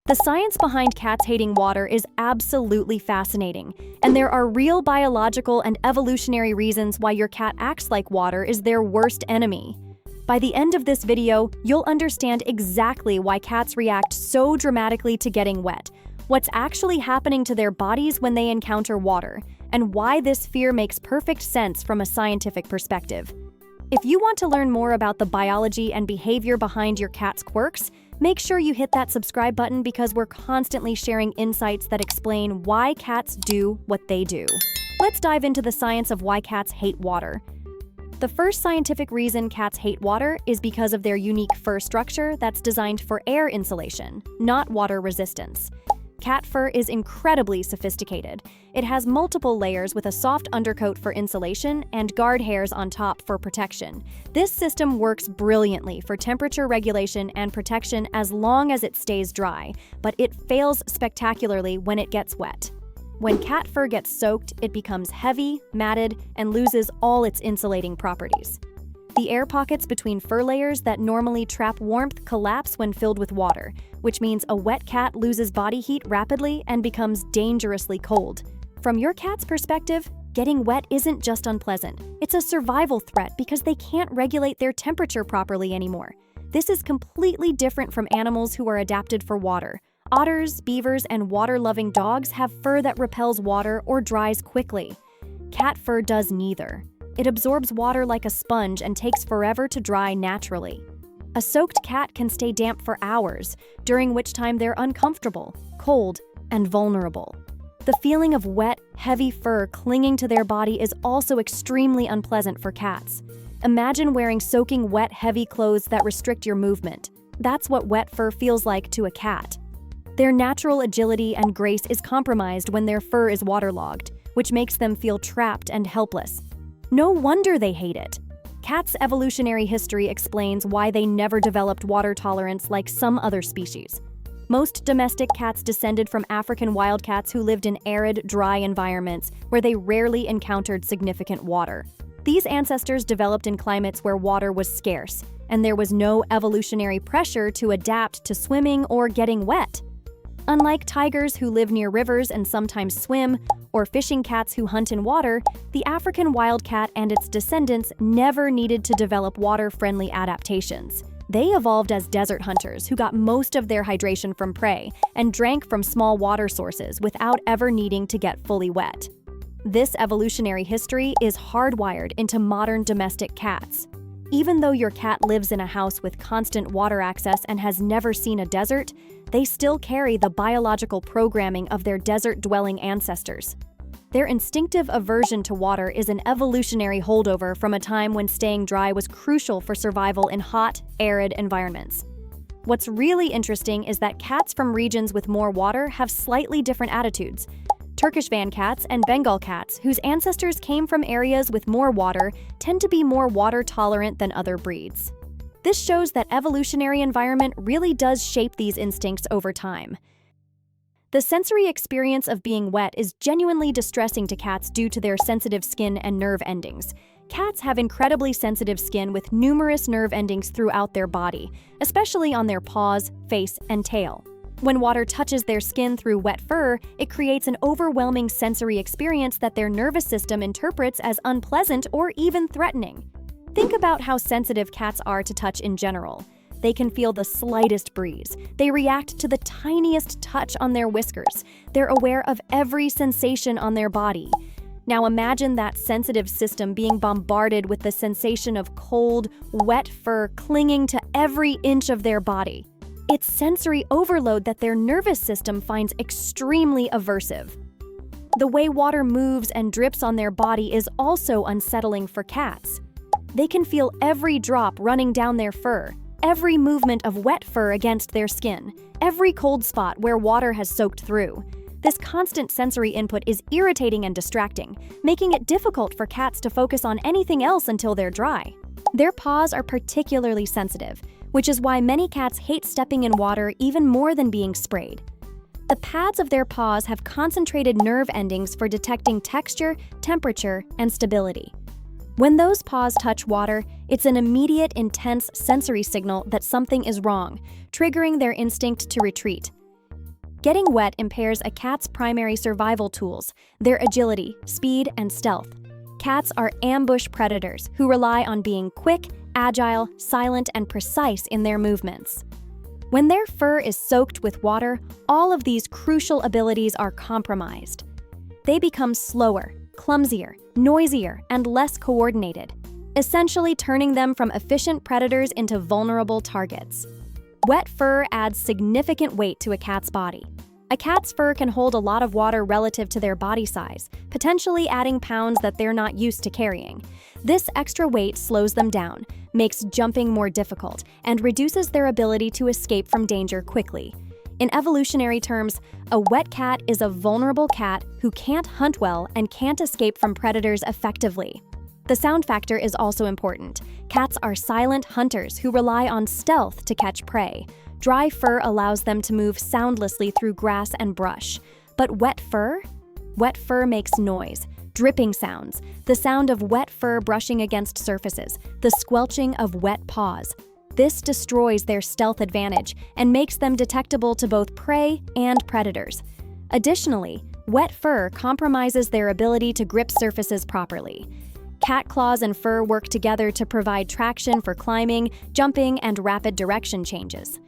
The science behind cats hating water is absolutely fascinating, and there are real biological and evolutionary reasons why your cat acts like water is their worst enemy. By the end of this video, you'll understand exactly why cats react so dramatically to getting wet, what's actually happening to their bodies when they encounter water, and why this fear makes perfect sense from a scientific perspective. If you want to learn more about the biology and behavior behind your cat's quirks, make sure you hit that subscribe button because we're constantly sharing insights that explain why cats do what they do. Let's dive into the science of why cats hate water. The first scientific reason cats hate water is because of their unique fur structure that's designed for air insulation, not water resistance. Cat fur is incredibly sophisticated. It has multiple layers with a soft undercoat for insulation and guard hairs on top for protection. This system works brilliantly for temperature regulation and protection as long as it stays dry, but it fails spectacularly when it gets wet. When cat fur gets soaked, it becomes heavy, matted, and loses all its insulating properties. The air pockets between fur layers that normally trap warmth collapse when filled with water, which means a wet cat loses body heat rapidly and becomes dangerously cold. From your cat's perspective, getting wet isn't just unpleasant. It's a survival threat because they can't regulate their temperature properly anymore. This is completely different from animals who are adapted for water. Otters, beavers, and water-loving dogs have fur that repels water or dries quickly. Cat fur does neither. It absorbs water like a sponge and takes forever to dry naturally. A soaked cat can stay damp for hours, during which time they're uncomfortable, cold, and vulnerable. The feeling of wet, heavy fur clinging to their body is also extremely unpleasant for cats. Imagine wearing soaking wet, heavy clothes that restrict your movement. That's what wet fur feels like to a cat. Their natural agility and grace is compromised when their fur is waterlogged, which makes them feel trapped and helpless. No wonder they hate it. Cats' evolutionary history explains why they never developed water tolerance like some other species. Most domestic cats descended from African wildcats who lived in arid, dry environments where they rarely encountered significant water. These ancestors developed in climates where water was scarce, and there was no evolutionary pressure to adapt to swimming or getting wet. Unlike tigers who live near rivers and sometimes swim, or fishing cats who hunt in water, the African wildcat and its descendants never needed to develop water-friendly adaptations. They evolved as desert hunters who got most of their hydration from prey and drank from small water sources without ever needing to get fully wet. This evolutionary history is hardwired into modern domestic cats. Even though your cat lives in a house with constant water access and has never seen a desert, they still carry the biological programming of their desert-dwelling ancestors. Their instinctive aversion to water is an evolutionary holdover from a time when staying dry was crucial for survival in hot, arid environments. What's really interesting is that cats from regions with more water have slightly different attitudes. Turkish van cats and Bengal cats, whose ancestors came from areas with more water, tend to be more water-tolerant than other breeds. This shows that evolutionary environment really does shape these instincts over time. The sensory experience of being wet is genuinely distressing to cats due to their sensitive skin and nerve endings. Cats have incredibly sensitive skin with numerous nerve endings throughout their body, especially on their paws, face, and tail. When water touches their skin through wet fur, it creates an overwhelming sensory experience that their nervous system interprets as unpleasant or even threatening. Think about how sensitive cats are to touch in general. They can feel the slightest breeze. They react to the tiniest touch on their whiskers. They're aware of every sensation on their body. Now imagine that sensitive system being bombarded with the sensation of cold, wet fur clinging to every inch of their body. It's sensory overload that their nervous system finds extremely aversive. The way water moves and drips on their body is also unsettling for cats. They can feel every drop running down their fur, every movement of wet fur against their skin, every cold spot where water has soaked through. This constant sensory input is irritating and distracting, making it difficult for cats to focus on anything else until they're dry. Their paws are particularly sensitive, which is why many cats hate stepping in water even more than being sprayed. The pads of their paws have concentrated nerve endings for detecting texture, temperature, and stability. When those paws touch water, it's an immediate, intense sensory signal that something is wrong, triggering their instinct to retreat. Getting wet impairs a cat's primary survival tools, their agility, speed, and stealth. Cats are ambush predators who rely on being quick, agile, silent, and precise in their movements. When their fur is soaked with water, all of these crucial abilities are compromised. They become slower, clumsier, noisier, and less coordinated, essentially turning them from efficient predators into vulnerable targets. Wet fur adds significant weight to a cat's body. A cat's fur can hold a lot of water relative to their body size, potentially adding pounds that they're not used to carrying. This extra weight slows them down, makes jumping more difficult, and reduces their ability to escape from danger quickly. In evolutionary terms, a wet cat is a vulnerable cat who can't hunt well and can't escape from predators effectively. The sound factor is also important. Cats are silent hunters who rely on stealth to catch prey. Dry fur allows them to move soundlessly through grass and brush. But wet fur? Wet fur makes noise, dripping sounds, the sound of wet fur brushing against surfaces, the squelching of wet paws. This destroys their stealth advantage and makes them detectable to both prey and predators. Additionally, wet fur compromises their ability to grip surfaces properly. Cat claws and fur work together to provide traction for climbing, jumping, and rapid direction changes.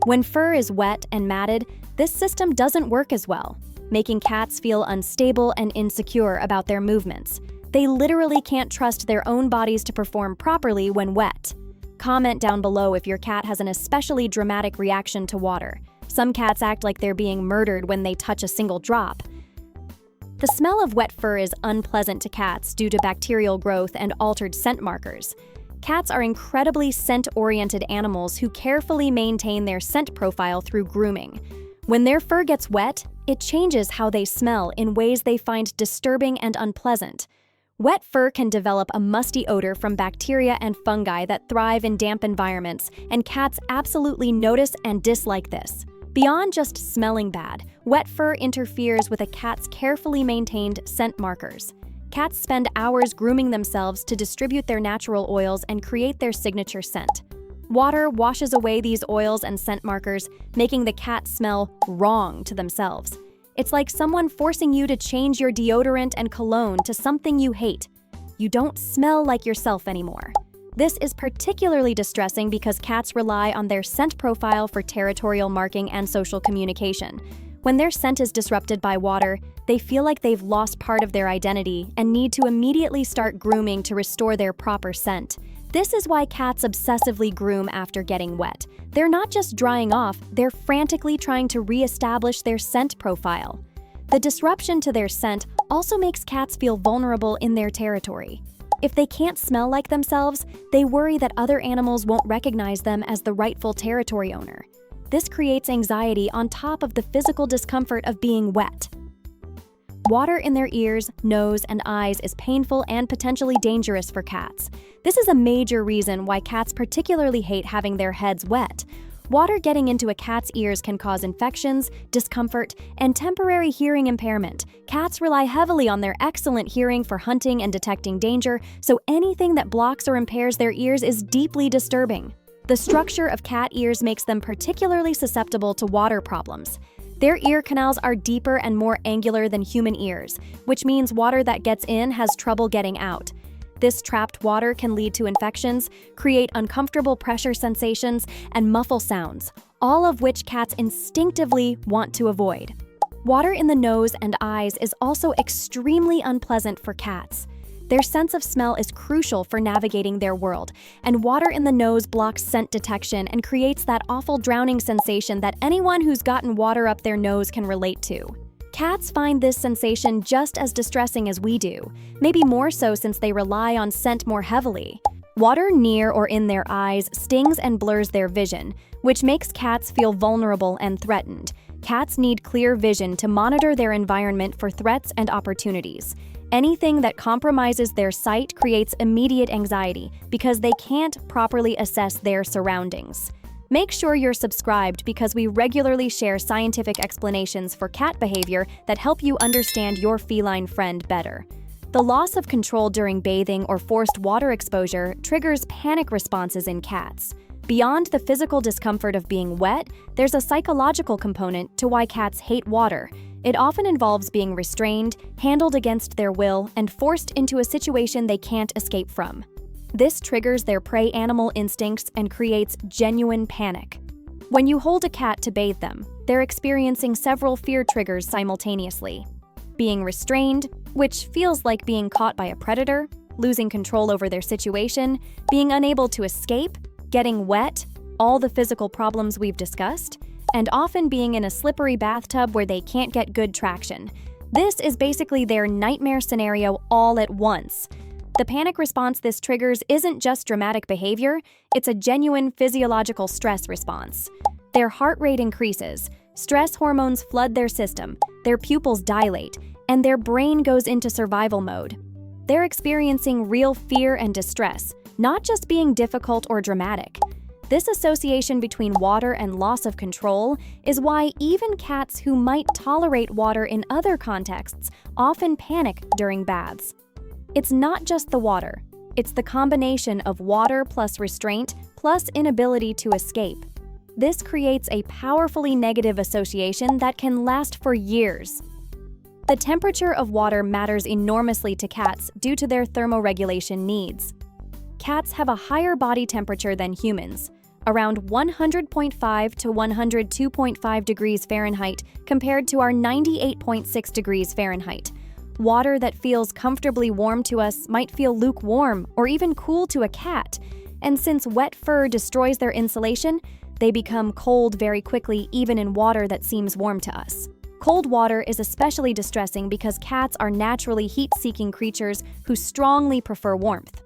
When fur is wet and matted, this system doesn't work as well, making cats feel unstable and insecure about their movements. They literally can't trust their own bodies to perform properly when wet. Comment down below if your cat has an especially dramatic reaction to water. Some cats act like they're being murdered when they touch a single drop. The smell of wet fur is unpleasant to cats due to bacterial growth and altered scent markers. Cats are incredibly scent-oriented animals who carefully maintain their scent profile through grooming. When their fur gets wet, it changes how they smell in ways they find disturbing and unpleasant. Wet fur can develop a musty odor from bacteria and fungi that thrive in damp environments, and cats absolutely notice and dislike this. Beyond just smelling bad, wet fur interferes with a cat's carefully maintained scent markers. Cats spend hours grooming themselves to distribute their natural oils and create their signature scent. Water washes away these oils and scent markers, making the cat smell wrong to themselves. It's like someone forcing you to change your deodorant and cologne to something you hate. You don't smell like yourself anymore. This is particularly distressing because cats rely on their scent profile for territorial marking and social communication. When their scent is disrupted by water, they feel like they've lost part of their identity and need to immediately start grooming to restore their proper scent. This is why cats obsessively groom after getting wet. They're not just drying off, they're frantically trying to re-establish their scent profile. The disruption to their scent also makes cats feel vulnerable in their territory. If they can't smell like themselves, they worry that other animals won't recognize them as the rightful territory owner. This creates anxiety on top of the physical discomfort of being wet. Water in their ears, nose, and eyes is painful and potentially dangerous for cats. This is a major reason why cats particularly hate having their heads wet. Water getting into a cat's ears can cause infections, discomfort, and temporary hearing impairment. Cats rely heavily on their excellent hearing for hunting and detecting danger, so anything that blocks or impairs their ears is deeply disturbing. The structure of cat ears makes them particularly susceptible to water problems. Their ear canals are deeper and more angular than human ears, which means water that gets in has trouble getting out. This trapped water can lead to infections, create uncomfortable pressure sensations, and muffle sounds, all of which cats instinctively want to avoid. Water in the nose and eyes is also extremely unpleasant for cats. Their sense of smell is crucial for navigating their world, and water in the nose blocks scent detection and creates that awful drowning sensation that anyone who's gotten water up their nose can relate to. Cats find this sensation just as distressing as we do, maybe more so since they rely on scent more heavily. Water near or in their eyes stings and blurs their vision, which makes cats feel vulnerable and threatened. Cats need clear vision to monitor their environment for threats and opportunities. Anything that compromises their sight creates immediate anxiety because they can't properly assess their surroundings. Make sure you're subscribed because we regularly share scientific explanations for cat behavior that help you understand your feline friend better. The loss of control during bathing or forced water exposure triggers panic responses in cats. Beyond the physical discomfort of being wet, there's a psychological component to why cats hate water. It often involves being restrained, handled against their will, and forced into a situation they can't escape from. This triggers their prey animal instincts and creates genuine panic. When you hold a cat to bathe them, they're experiencing several fear triggers simultaneously. Being restrained, which feels like being caught by a predator, losing control over their situation, being unable to escape, getting wet, all the physical problems we've discussed, and often being in a slippery bathtub where they can't get good traction. This is basically their nightmare scenario all at once. The panic response this triggers isn't just dramatic behavior, it's a genuine physiological stress response. Their heart rate increases, stress hormones flood their system, their pupils dilate, and their brain goes into survival mode. They're experiencing real fear and distress, not just being difficult or dramatic. This association between water and loss of control is why even cats who might tolerate water in other contexts often panic during baths. It's not just the water, it's the combination of water plus restraint plus inability to escape. This creates a powerfully negative association that can last for years. The temperature of water matters enormously to cats due to their thermoregulation needs. Cats have a higher body temperature than humans, around 100.5 to 102.5 degrees Fahrenheit compared to our 98.6 degrees Fahrenheit. Water that feels comfortably warm to us might feel lukewarm or even cool to a cat, and since wet fur destroys their insulation, they become cold very quickly even in water that seems warm to us. Cold water is especially distressing because cats are naturally heat-seeking creatures who strongly prefer warmth.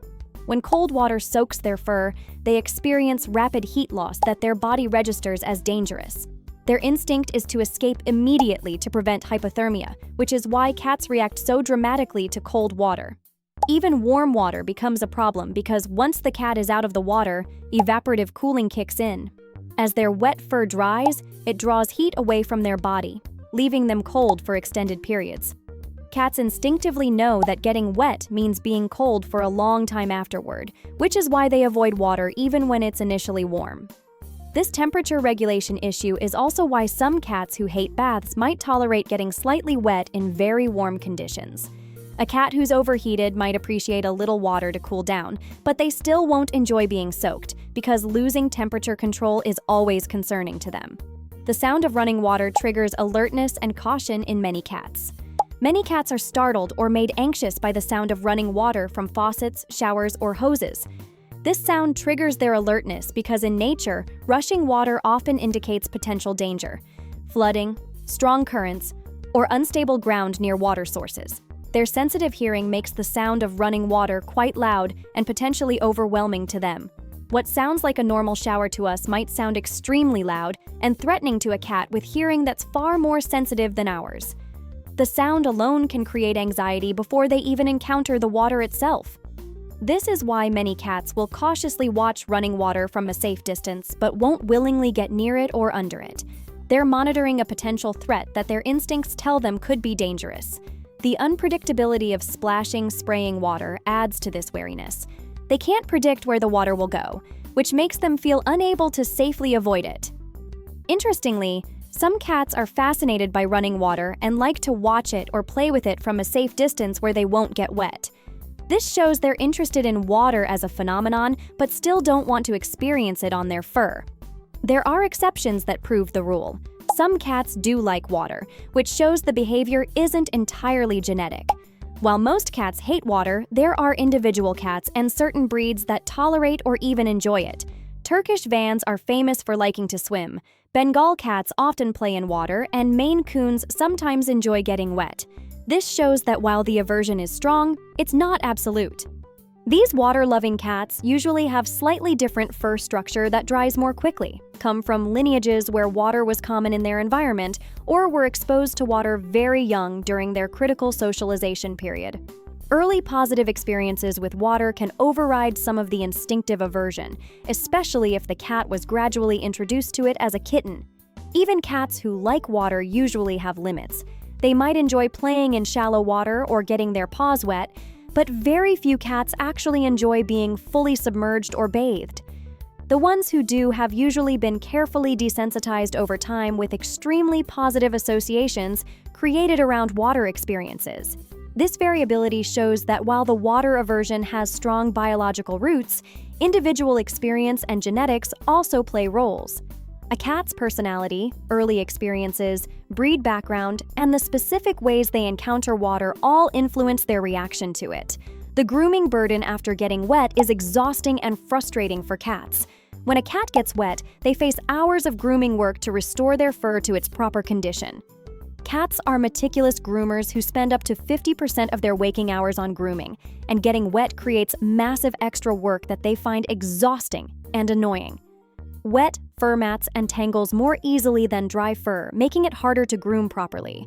When cold water soaks their fur, they experience rapid heat loss that their body registers as dangerous. Their instinct is to escape immediately to prevent hypothermia, which is why cats react so dramatically to cold water. Even warm water becomes a problem because once the cat is out of the water, evaporative cooling kicks in. As their wet fur dries, it draws heat away from their body, leaving them cold for extended periods. Cats instinctively know that getting wet means being cold for a long time afterward, which is why they avoid water even when it's initially warm. This temperature regulation issue is also why some cats who hate baths might tolerate getting slightly wet in very warm conditions. A cat who's overheated might appreciate a little water to cool down, but they still won't enjoy being soaked because losing temperature control is always concerning to them. The sound of running water triggers alertness and caution in many cats. Many cats are startled or made anxious by the sound of running water from faucets, showers, or hoses. This sound triggers their alertness because in nature, rushing water often indicates potential danger, flooding, strong currents, or unstable ground near water sources. Their sensitive hearing makes the sound of running water quite loud and potentially overwhelming to them. What sounds like a normal shower to us might sound extremely loud and threatening to a cat with hearing that's far more sensitive than ours. The sound alone can create anxiety before they even encounter the water itself. This is why many cats will cautiously watch running water from a safe distance but won't willingly get near it or under it. They're monitoring a potential threat that their instincts tell them could be dangerous. The unpredictability of splashing, spraying water adds to this wariness. They can't predict where the water will go, which makes them feel unable to safely avoid it. Interestingly, some cats are fascinated by running water and like to watch it or play with it from a safe distance where they won't get wet. This shows they're interested in water as a phenomenon, but still don't want to experience it on their fur. There are exceptions that prove the rule. Some cats do like water, which shows the behavior isn't entirely genetic. While most cats hate water, there are individual cats and certain breeds that tolerate or even enjoy it. Turkish Vans are famous for liking to swim. Bengal cats often play in water, and Maine Coons sometimes enjoy getting wet. This shows that while the aversion is strong, it's not absolute. These water-loving cats usually have slightly different fur structure that dries more quickly, come from lineages where water was common in their environment, or were exposed to water very young during their critical socialization period. Early positive experiences with water can override some of the instinctive aversion, especially if the cat was gradually introduced to it as a kitten. Even cats who like water usually have limits. They might enjoy playing in shallow water or getting their paws wet, but very few cats actually enjoy being fully submerged or bathed. The ones who do have usually been carefully desensitized over time with extremely positive associations created around water experiences. This variability shows that while the water aversion has strong biological roots, individual experience and genetics also play roles. A cat's personality, early experiences, breed background, and the specific ways they encounter water all influence their reaction to it. The grooming burden after getting wet is exhausting and frustrating for cats. When a cat gets wet, they face hours of grooming work to restore their fur to its proper condition. Cats are meticulous groomers who spend up to 50% of their waking hours on grooming, and getting wet creates massive extra work that they find exhausting and annoying. Wet fur mats and tangles more easily than dry fur, making it harder to groom properly.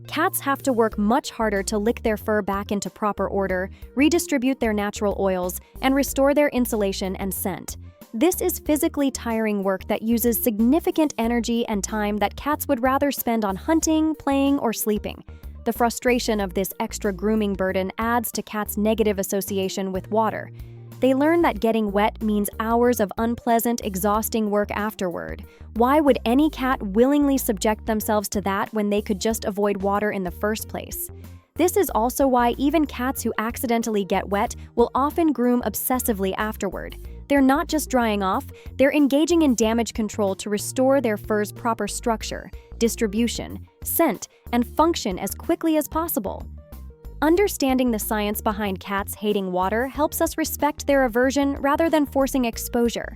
Cats have to work much harder to lick their fur back into proper order, redistribute their natural oils, and restore their insulation and scent. This is physically tiring work that uses significant energy and time that cats would rather spend on hunting, playing, or sleeping. The frustration of this extra grooming burden adds to cats' negative association with water. They learn that getting wet means hours of unpleasant, exhausting work afterward. Why would any cat willingly subject themselves to that when they could just avoid water in the first place? This is also why even cats who accidentally get wet will often groom obsessively afterward. They're not just drying off, they're engaging in damage control to restore their fur's proper structure, distribution, scent, and function as quickly as possible. Understanding the science behind cats hating water helps us respect their aversion rather than forcing exposure.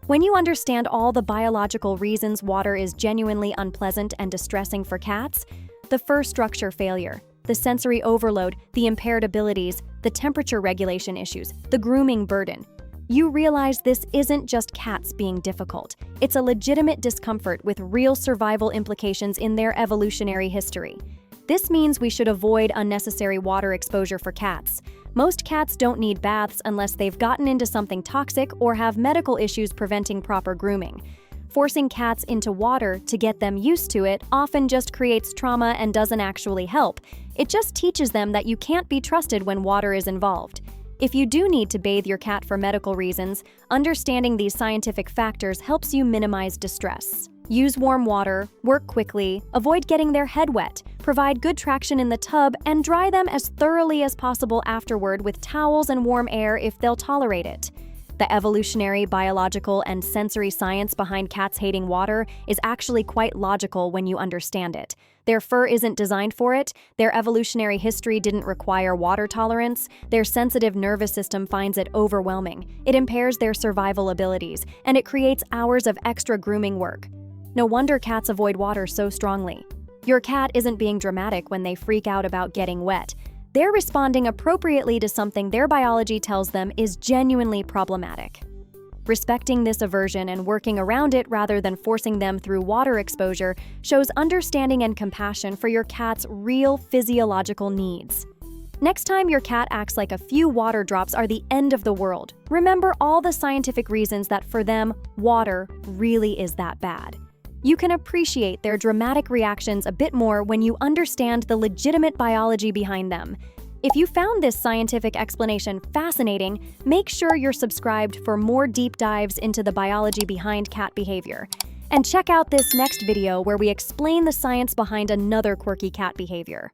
When you understand all the biological reasons water is genuinely unpleasant and distressing for cats, the fur structure failure, the sensory overload, the impaired abilities, the temperature regulation issues, the grooming burden, you realize this isn't just cats being difficult. It's a legitimate discomfort with real survival implications in their evolutionary history. This means we should avoid unnecessary water exposure for cats. Most cats don't need baths unless they've gotten into something toxic or have medical issues preventing proper grooming. Forcing cats into water to get them used to it often just creates trauma and doesn't actually help. It just teaches them that you can't be trusted when water is involved. If you do need to bathe your cat for medical reasons, understanding these scientific factors helps you minimize distress. Use warm water, work quickly, avoid getting their head wet, provide good traction in the tub, and dry them as thoroughly as possible afterward with towels and warm air if they'll tolerate it. The evolutionary, biological, and sensory science behind cats hating water is actually quite logical when you understand it. Their fur isn't designed for it, their evolutionary history didn't require water tolerance, their sensitive nervous system finds it overwhelming, it impairs their survival abilities, and it creates hours of extra grooming work. No wonder cats avoid water so strongly. Your cat isn't being dramatic when they freak out about getting wet. They're responding appropriately to something their biology tells them is genuinely problematic. Respecting this aversion and working around it rather than forcing them through water exposure shows understanding and compassion for your cat's real physiological needs. Next time your cat acts like a few water drops are the end of the world, remember all the scientific reasons that for them, water really is that bad. You can appreciate their dramatic reactions a bit more when you understand the legitimate biology behind them. If you found this scientific explanation fascinating, make sure you're subscribed for more deep dives into the biology behind cat behavior. And check out this next video where we explain the science behind another quirky cat behavior.